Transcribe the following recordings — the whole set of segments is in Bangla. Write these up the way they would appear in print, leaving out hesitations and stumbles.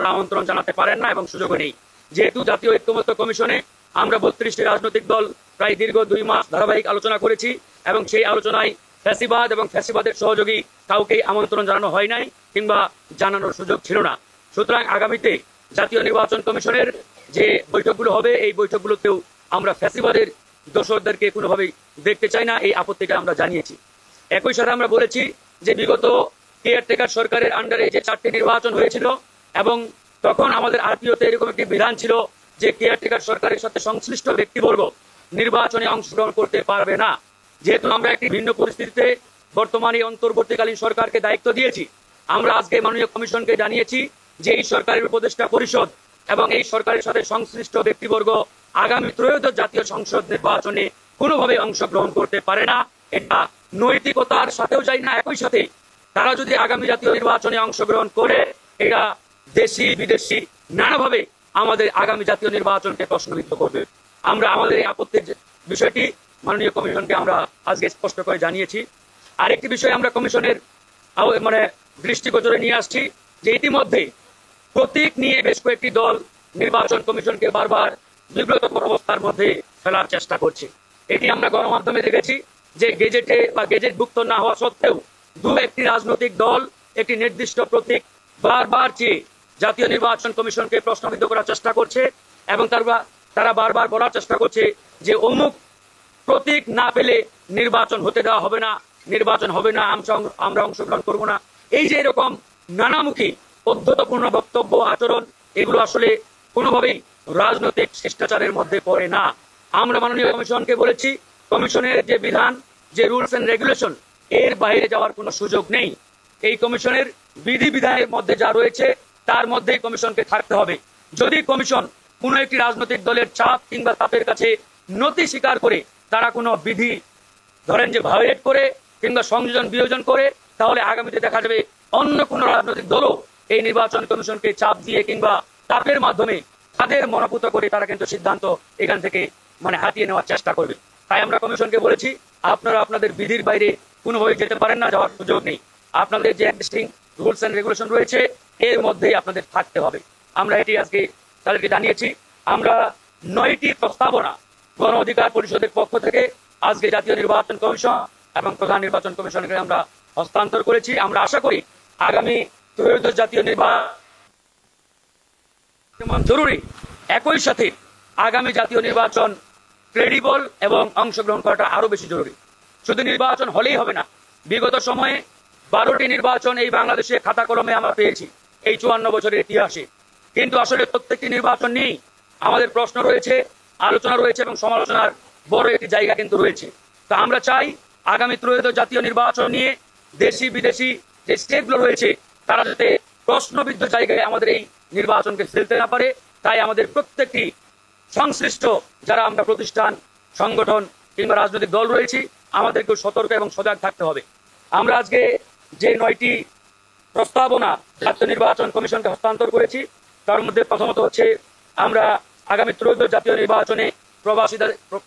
আমন্ত্রণ জানাতে পারেন না এবং সুযোগও নেই। যেহেতু জাতীয় ঐক্যমত্য কমিশনে আমরা 32টি রাজনৈতিক দল প্রায় দীর্ঘ 2 মাস ধারাবাহিক আলোচনা করেছি এবং সেই আলোচনায় ফ্যাসিবাদ এবং ফ্যাসিবাদের সহযোগী কাউকেই আমন্ত্রণ জানানো হয় নাই কিংবা জানানোর সুযোগ ছিল না। সুতরাং আগামীতে জাতীয় নির্বাচন কমিশনের যে বৈঠকগুলো হবে এই বৈঠকগুলোতেও আমরা ফ্যাসিবাদের দোষরদেরকে কোনোভাবেই দেখতে চাই না, এই আপত্তিটা আমরা জানিয়েছি। একই সাথে আমরা বলেছি যে বিগত কেয়ারটেকার সরকারের আন্ডারে যে 4টি নির্বাচন হয়েছিল এবং তখন আমাদের আরপিওতে এরকম একটি বিধান ছিল যে কেয়ারটেকার সরকারের সাথে সংশ্লিষ্ট ব্যক্তিবর্গ নির্বাচনে অংশগ্রহণ করতে পারবে না। যেহেতু আমরা একটি ভিন্ন পরিস্থিতিতে বর্তমানে অন্তর্বর্তীকালীন সরকারকে দায়িত্ব দিয়েছি, আমরা আজকে মাননীয় কমিশনকে জানিয়েছি যে এই সরকারের উপদেষ্টা পরিষদ এবং এই সরকারের সাথে সংশ্লিষ্ট ব্যক্তিবর্গ আগামী ত্রয়োদশ জাতীয় সংসদ নির্বাচনে কোনোভাবে অংশগ্রহণ করতে পারে না। এটা নৈতিকতার সাথেও যায় না। একই সাথে তারা যদি আগামী জাতীয় নির্বাচনে অংশগ্রহণ করে এটা দেশি বিদেশি নানাভাবে আমাদের আগামী জাতীয় নির্বাচনকে প্রশ্নবিদ্ধ করবে। আমরা আমাদের এই আপত্তির বিষয়টি মাননীয় কমিশনকে আমরা আজকে স্পষ্ট করে জানিয়েছি। আরেকটি বিষয় আমরা কমিশনের দৃষ্টিগোচরে নিয়ে আসছি যে ইতিমধ্যে প্রতীক নিয়ে বেশ কয়েকটি দল নির্বাচন কমিশনকে বারবার বিব্রতকর অবস্থার মধ্যে ফেলার চেষ্টা করছে। এটি আমরা গণমাধ্যমে দেখেছি যে গেজেটে বা গেজেটভুক্ত না হওয়া সত্ত্বেও একটি রাজনৈতিক দল একটি নির্দিষ্ট প্রতীক বারবার চেয়ে জাতীয় নির্বাচন কমিশনকে প্রশ্নবিদ্ধ করার চেষ্টা করছে এবং তারা বারবার বলার চেষ্টা করছে যে অমুক প্রতীক না পেলে নির্বাচন হতে দেওয়া হবে না, নির্বাচন হবে না, আমরা অংশগ্রহণ করব না। এই যে এরকম নানামুখী পদ্ধতিপূর্ণ বক্তব্য আচরণ, এগুলো আসলে কোনোভাবেই রাজনৈতিক শিষ্টাচারের মধ্যে পড়ে না। আমরা মাননীয় কমিশনকে বলেছি কমিশনের যে বিধান, যে রুলস এন্ড রেগুলেশন, এর বাইরে যাওয়ার কোনো সুযোগ নেই। এই কমিশনের বিধি বিধানের মধ্যে যা রয়েছে তার মধ্যেই কমিশনকে থাকতে হবে। যদি কমিশন কোনো একটি রাজনৈতিক দলের চাপ কিংবা চাপের কাছে নতি স্বীকার করে তারা কোনো বিধি ধরেন যে ভায়োলেট করে কিংবা সংযোজন বিয়োজন করে, তাহলে আগামীতে দেখা যাবে অন্য কোনো রাজনৈতিক দলও এই নির্বাচন কমিশনকে চাপ দিয়ে কিংবা চাপের মাধ্যমে তাদের মনোপুত করে তারা কিন্তু সিদ্ধান্ত এখান থেকে হাতিয়ে নেওয়ার চেষ্টা করবে। তাই আমরা কমিশনকে বলেছি আপনারা আপনাদের বিধির বাইরে কোনোভাবে যেতে পারেন না, যাওয়ার সুযোগ নেই। আপনাদের যে এক্সিস্টিং রুলস এন্ড রেগুলেশন রয়েছে এর মধ্যেই আপনাদের থাকতে হবে। আমরা এটি আজকে তাদেরকে জানিয়েছি। আমরা 9টি প্রস্তাবনা গণ অধিকার পরিষদের পক্ষ থেকে আজকে জাতীয় নির্বাচন কমিশন এবং প্রধান নির্বাচন কমিশনকে আমরা হস্তান্তর করেছি। আমরা আশা করি আগামী ত্রয়োদশ জাতীয় নির্বাচন জরুরি, একই সাথে আগামী জাতীয় নির্বাচন ক্রেডিবল এবং অংশগ্রহণ করাটা আরো বেশি জরুরি। শুধু নির্বাচন হলেই হবে না। বিগত সময়ে 12টি নির্বাচন এই বাংলাদেশে খাতা কলমে আমরা পেয়েছি এই 54 বছরের ইতিহাসে, কিন্তু আসলে প্রত্যেকটি নির্বাচন নেই। আমাদের প্রশ্ন রয়েছে, আলোচনা রয়েছে এবং সমালোচনার বড় একটি জায়গা কিন্তু রয়েছে। তা আমরা চাই আগামী ত্রয়োদশ জাতীয় নির্বাচন নিয়ে দেশি বিদেশি যে স্টেটগুলো রয়েছে তারা যাতে প্রশ্নবিদ্ধ জায়গায় আমাদের এই নির্বাচনকে ফেলতে না পারে। তাই আমাদের প্রত্যেকটি সংশ্লিষ্ট যারা আমরা প্রতিষ্ঠান, সংগঠন কিংবা রাজনৈতিক দল রয়েছি আমাদেরকে সতর্ক এবং সজাগ থাকতে হবে। আমরা আজকে যে 9টি প্রস্তাবনা জাতীয় নির্বাচন কমিশনকে হস্তান্তর করেছি তার মধ্যে প্রথমত হচ্ছে আমরা আগামী ত্রয়োদশ জাতীয় নির্বাচনে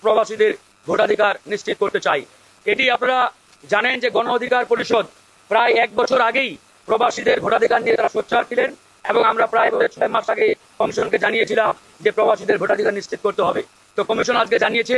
প্রবাসীদের ভোটাধিকার নিশ্চিত করতে চাই। এটি আপনারা জানেন যে গণ অধিকার পরিষদ প্রায় 1 বছর আগেই প্রবাসীদের ভোটাধিকার নিয়ে তারা সোচ্চার ছিলেন এবং আমরা প্রায় 6 মাস আগে কমিশনকে জানিয়েছিলাম যে প্রবাসীদের ভোটাধিকার নিশ্চিত করতে হবে। তো কমিশন আজকে জানিয়েছে